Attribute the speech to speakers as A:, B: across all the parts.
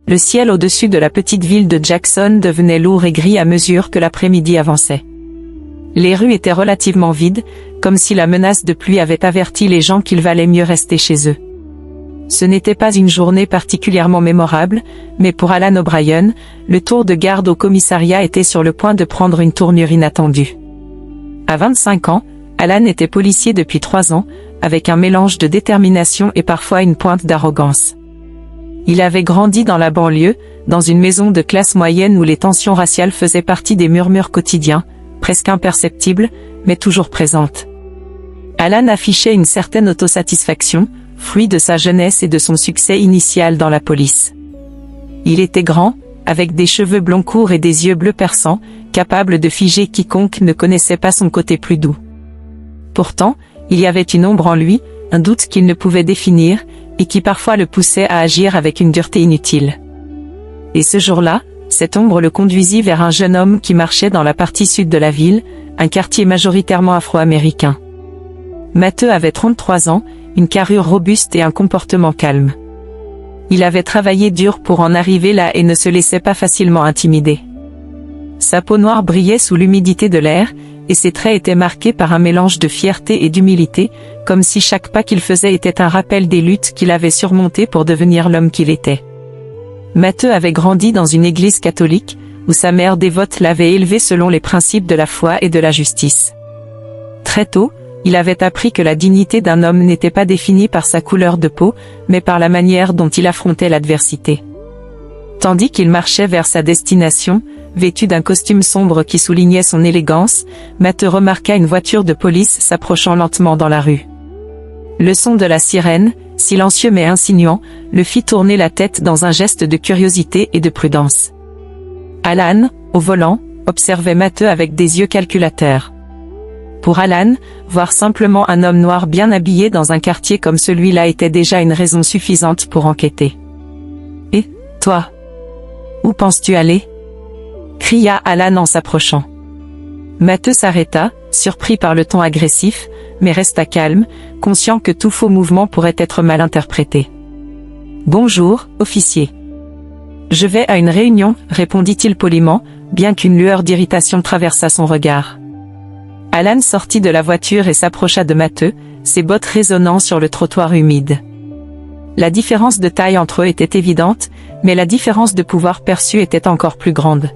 A: Le ciel au-dessus de la petite ville de Jackson devenait lourd et gris à mesure que l'après-midi avançait. Les rues étaient relativement vides, comme si la menace de pluie avait averti les gens qu'il valait mieux rester chez eux. Ce n'était pas une journée particulièrement mémorable, mais pour Alan O'Brien, le tour de garde au commissariat était sur le point de prendre une tournure inattendue. À 25 ans, Alan était policier depuis 3 ans, avec un mélange de détermination et parfois une pointe d'arrogance. Il avait grandi dans la banlieue, dans une maison de classe moyenne où les tensions raciales faisaient partie des murmures quotidiens, presque imperceptibles, mais toujours présentes. Alan affichait une certaine autosatisfaction, fruit de sa jeunesse et de son succès initial dans la police. Il était grand, avec des cheveux blonds courts et des yeux bleus perçants, capable de figer quiconque ne connaissait pas son côté plus doux. Pourtant, il y avait une ombre en lui, un doute qu'il ne pouvait définir, et qui parfois le poussait à agir avec une dureté inutile. Et ce jour-là, cette ombre le conduisit vers un jeune homme qui marchait dans la partie sud de la ville, un quartier majoritairement afro-américain. Mathieu avait 33 ans, une carrure robuste et un comportement calme. Il avait travaillé dur pour en arriver là et ne se laissait pas facilement intimider. Sa peau noire brillait sous l'humidité de l'air, et ses traits étaient marqués par un mélange de fierté et d'humilité, comme si chaque pas qu'il faisait était un rappel des luttes qu'il avait surmontées pour devenir l'homme qu'il était. Mathieu avait grandi dans une église catholique, où sa mère dévote l'avait élevé selon les principes de la foi et de la justice. Très tôt, il avait appris que la dignité d'un homme n'était pas définie par sa couleur de peau, mais par la manière dont il affrontait l'adversité. Tandis qu'il marchait vers sa destination, vêtu d'un costume sombre qui soulignait son élégance, Mathieu remarqua une voiture de police s'approchant lentement dans la rue. Le son de la sirène, silencieux mais insinuant, le fit tourner la tête dans un geste de curiosité et de prudence. Alan, au volant, observait Mathieu avec des yeux calculateurs. Pour Alan, voir simplement un homme noir bien habillé dans un quartier comme celui-là était déjà une raison suffisante pour enquêter. « Et, toi? Où penses-tu aller ?» cria Alan en s'approchant. Mathieu s'arrêta, surpris par le ton agressif, mais resta calme, conscient que tout faux mouvement pourrait être mal interprété. « Bonjour, officier. »« Je vais à une réunion, » répondit-il poliment, bien qu'une lueur d'irritation traversât son regard. Alan sortit de la voiture et s'approcha de Mathieu, ses bottes résonnant sur le trottoir humide. La différence de taille entre eux était évidente, mais la différence de pouvoir perçue était encore plus grande.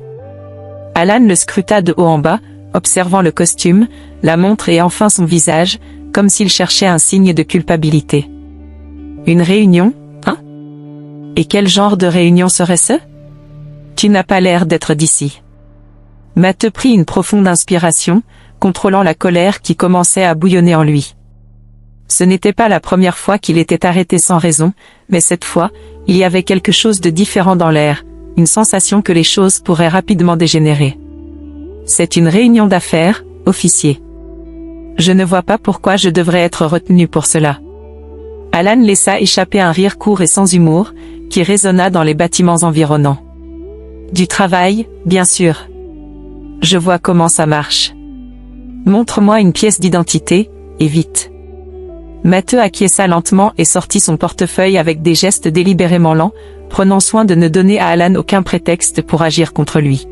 A: Alan le scruta de haut en bas, observant le costume, la montre et enfin son visage, comme s'il cherchait un signe de culpabilité. « Une réunion, hein? Et quel genre de réunion serait-ce? Tu n'as pas l'air d'être d'ici. » Mathieu prit une profonde inspiration, contrôlant la colère qui commençait à bouillonner en lui. Ce n'était pas la première fois qu'il était arrêté sans raison, mais cette fois, il y avait quelque chose de différent dans l'air, une sensation que les choses pourraient rapidement dégénérer. « C'est une réunion d'affaires, officier. Je ne vois pas pourquoi je devrais être retenu pour cela. » Alan laissa échapper un rire court et sans humour, qui résonna dans les bâtiments environnants. « Du travail, bien sûr. Je vois comment ça marche. Montre-moi une pièce d'identité, et vite. » Mathieu acquiesça lentement et sortit son portefeuille avec des gestes délibérément lents, prenant soin de ne donner à Alan aucun prétexte pour agir contre lui.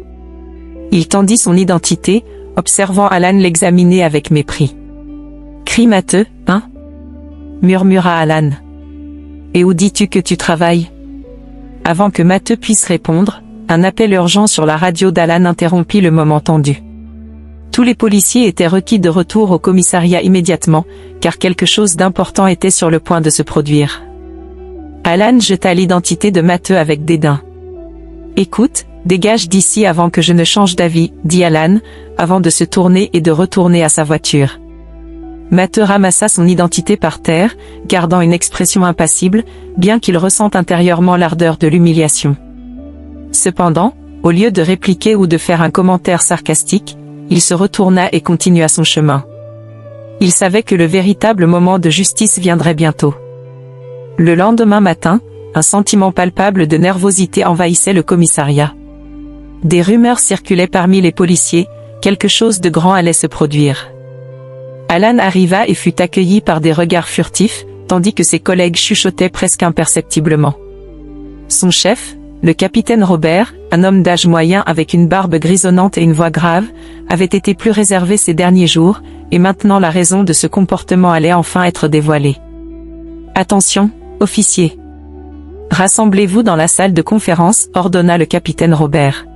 A: Il tendit son identité, observant Alan l'examiner avec mépris. « Crie Mathieu, hein ?» murmura Alan. « Et où dis-tu que tu travailles ?» Avant que Mathieu puisse répondre, un appel urgent sur la radio d'Alan interrompit le moment tendu. Tous les policiers étaient requis de retour au commissariat immédiatement, car quelque chose d'important était sur le point de se produire. Alan jeta l'identité de Mathieu avec dédain. « Écoute, dégage d'ici avant que je ne change d'avis, » dit Alan, avant de se tourner et de retourner à sa voiture. Mathieu ramassa son identité par terre, gardant une expression impassible, bien qu'il ressente intérieurement l'ardeur de l'humiliation. Cependant, au lieu de répliquer ou de faire un commentaire sarcastique, il se retourna et continua son chemin. Il savait que le véritable moment de justice viendrait bientôt. Le lendemain matin, un sentiment palpable de nervosité envahissait le commissariat. Des rumeurs circulaient parmi les policiers, quelque chose de grand allait se produire. Alan arriva et fut accueilli par des regards furtifs, tandis que ses collègues chuchotaient presque imperceptiblement. Son chef, Le capitaine Robert, un homme d'âge moyen avec une barbe grisonnante et une voix grave, avait été plus réservé ces derniers jours, et maintenant la raison de ce comportement allait enfin être dévoilée. « Attention, officier. Rassemblez-vous dans la salle de conférence, ordonna le capitaine Robert.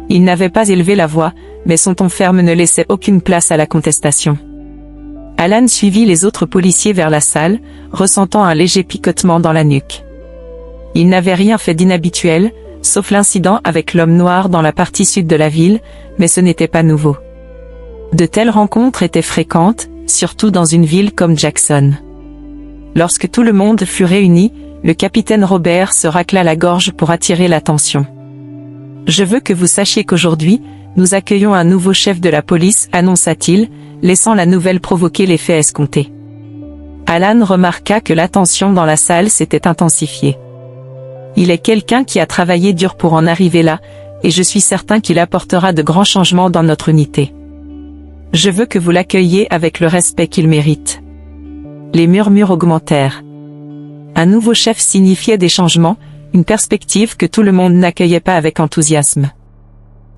A: Il n'avait pas élevé la voix, mais son ton ferme ne laissait aucune place à la contestation. Alan suivit les autres policiers vers la salle, ressentant un léger picotement dans la nuque. Il n'avait rien fait d'inhabituel, sauf l'incident avec l'homme noir dans la partie sud de la ville, mais ce n'était pas nouveau. De telles rencontres étaient fréquentes, surtout dans une ville comme Jackson. Lorsque tout le monde fut réuni, le capitaine Robert se racla la gorge pour attirer l'attention. « Je veux que vous sachiez qu'aujourd'hui, nous accueillons un nouveau chef de la police, annonça-t-il, laissant la nouvelle provoquer l'effet escompté. Alan remarqua que l'attention dans la salle s'était intensifiée. Il est quelqu'un qui a travaillé dur pour en arriver là, et je suis certain qu'il apportera de grands changements dans notre unité. Je veux que vous l'accueilliez avec le respect qu'il mérite. » Les murmures augmentèrent. Un nouveau chef signifiait des changements, une perspective que tout le monde n'accueillait pas avec enthousiasme.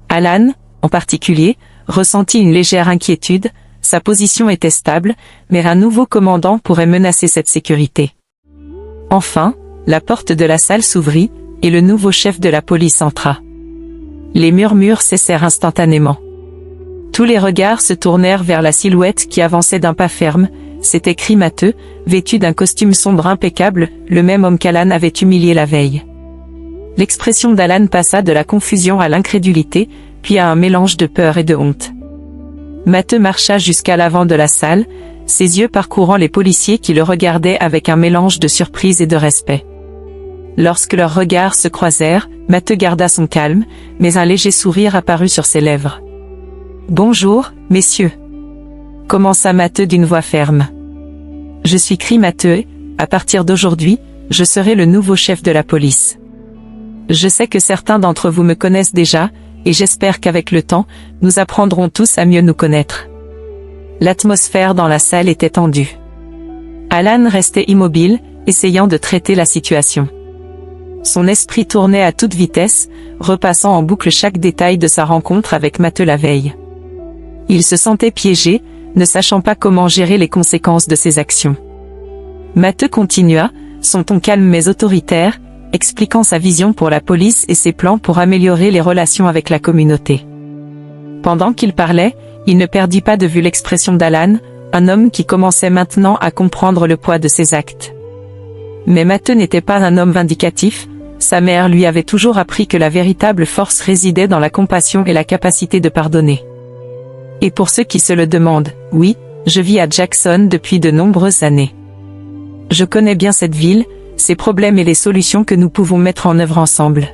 A: Alan, en particulier, ressentit une légère inquiétude, sa position était stable, mais un nouveau commandant pourrait menacer cette sécurité. Enfin, la porte de la salle s'ouvrit, et le nouveau chef de la police entra. Les murmures cessèrent instantanément. Tous les regards se tournèrent vers la silhouette qui avançait d'un pas ferme. C'était Cree Matheux, vêtu d'un costume sombre impeccable, le même homme qu'Alan avait humilié la veille. L'expression d'Alan passa de la confusion à l'incrédulité, puis à un mélange de peur et de honte. Matheux marcha jusqu'à l'avant de la salle, ses yeux parcourant les policiers qui le regardaient avec un mélange de surprise et de respect. Lorsque leurs regards se croisèrent, Matheux garda son calme, mais un léger sourire apparut sur ses lèvres. « Bonjour, messieurs. » Commença Matheux d'une voix ferme. « Je suis Cree Matheux et, à partir d'aujourd'hui, je serai le nouveau chef de la police. Je sais que certains d'entre vous me connaissent déjà, et j'espère qu'avec le temps, nous apprendrons tous à mieux nous connaître. » L'atmosphère dans la salle était tendue. Alan restait immobile, essayant de traiter la situation. Son esprit tournait à toute vitesse, repassant en boucle chaque détail de sa rencontre avec Matheux la veille. Il se sentait piégé, ne sachant pas comment gérer les conséquences de ses actions. Matheux continua, son ton calme mais autoritaire, expliquant sa vision pour la police et ses plans pour améliorer les relations avec la communauté. Pendant qu'il parlait, il ne perdit pas de vue l'expression d'Alan, un homme qui commençait maintenant à comprendre le poids de ses actes. Mais Matheux n'était pas un homme vindicatif, sa mère lui avait toujours appris que la véritable force résidait dans la compassion et la capacité de pardonner. Et pour ceux qui se le demandent, oui, je vis à Jackson depuis de nombreuses années. Je connais bien cette ville, ses problèmes et les solutions que nous pouvons mettre en œuvre ensemble.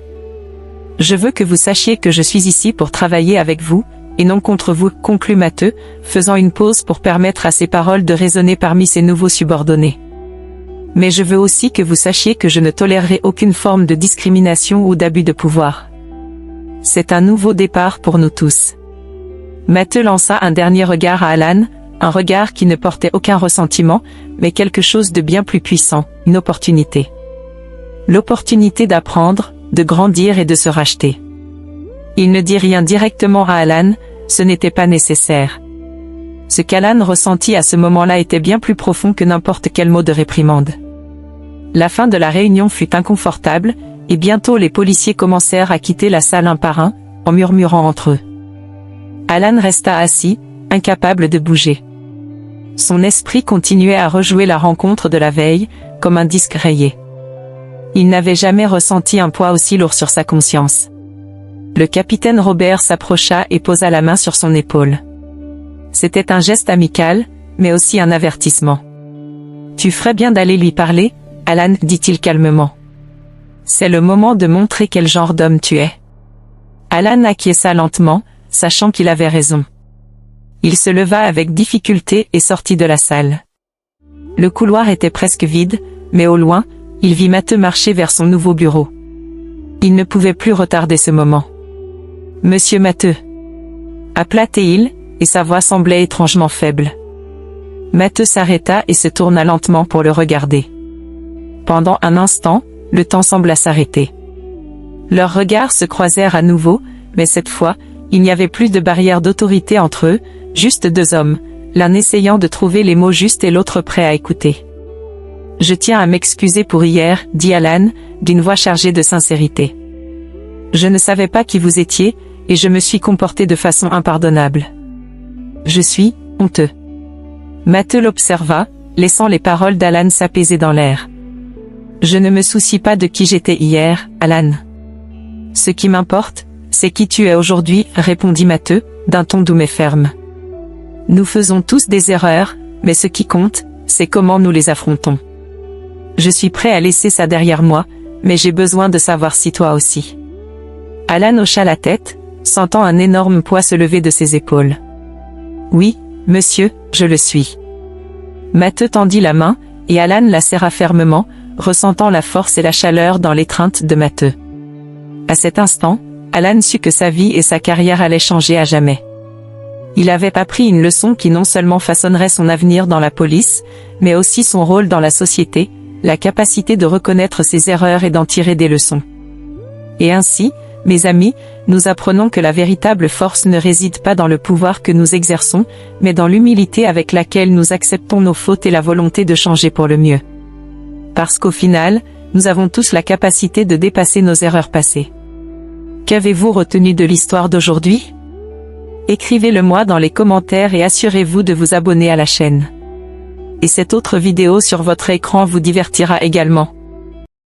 A: Je veux que vous sachiez que je suis ici pour travailler avec vous, et non contre vous, conclut Matheux, faisant une pause pour permettre à ses paroles de résonner parmi ses nouveaux subordonnés. Mais je veux aussi que vous sachiez que je ne tolérerai aucune forme de discrimination ou d'abus de pouvoir. C'est un nouveau départ pour nous tous. Matheux lança un dernier regard à Alan, un regard qui ne portait aucun ressentiment, mais quelque chose de bien plus puissant, une opportunité. L'opportunité d'apprendre, de grandir et de se racheter. Il ne dit rien directement à Alan, ce n'était pas nécessaire. Ce qu'Alan ressentit à ce moment-là était bien plus profond que n'importe quel mot de réprimande. La fin de la réunion fut inconfortable, et bientôt les policiers commencèrent à quitter la salle un par un, en murmurant entre eux. Alan resta assis, incapable de bouger. Son esprit continuait à rejouer la rencontre de la veille, comme un disque rayé. Il n'avait jamais ressenti un poids aussi lourd sur sa conscience. Le capitaine Robert s'approcha et posa la main sur son épaule. C'était un geste amical, mais aussi un avertissement. « Tu ferais bien d'aller lui parler, Alan, dit-il calmement. C'est le moment de montrer quel genre d'homme tu es. » Alan acquiesça lentement, sachant qu'il avait raison. Il se leva avec difficulté et sortit de la salle. Le couloir était presque vide, mais au loin, il vit Matheux marcher vers son nouveau bureau. Il ne pouvait plus retarder ce moment. « Monsieur Matheux » appela-t-il, et sa voix semblait étrangement faible. Matheux s'arrêta et se tourna lentement pour le regarder. Pendant un instant, le temps sembla s'arrêter. Leurs regards se croisèrent à nouveau, mais cette fois, il n'y avait plus de barrière d'autorité entre eux, juste deux hommes, l'un essayant de trouver les mots justes et l'autre prêt à écouter. « Je tiens à m'excuser pour hier, » dit Alan, d'une voix chargée de sincérité. « Je ne savais pas qui vous étiez, et je me suis comporté de façon impardonnable. Je suis honteux. » Matt l'observa, laissant les paroles d'Alan s'apaiser dans l'air. « Je ne me soucie pas de qui j'étais hier, Alan. Ce qui m'importe, c'est qui tu es aujourd'hui, » répondit Matt, d'un ton doux mais ferme. « Nous faisons tous des erreurs, mais ce qui compte, c'est comment nous les affrontons. Je suis prêt à laisser ça derrière moi, mais j'ai besoin de savoir si toi aussi. » Alan hocha la tête, sentant un énorme poids se lever de ses épaules. « Oui, monsieur, je le suis. » Matt tendit la main, et Alan la serra fermement, ressentant la force et la chaleur dans l'étreinte de Matt. À cet instant, Alan sut que sa vie et sa carrière allaient changer à jamais. Il avait appris une leçon qui non seulement façonnerait son avenir dans la police, mais aussi son rôle dans la société, la capacité de reconnaître ses erreurs et d'en tirer des leçons. Et ainsi, mes amis, nous apprenons que la véritable force ne réside pas dans le pouvoir que nous exerçons, mais dans l'humilité avec laquelle nous acceptons nos fautes et la volonté de changer pour le mieux. Parce qu'au final, nous avons tous la capacité de dépasser nos erreurs passées. Qu'avez-vous retenu de l'histoire d'aujourd'hui? Écrivez-le-moi dans les commentaires et assurez-vous de vous abonner à la chaîne. Et cette autre vidéo sur votre écran vous divertira également.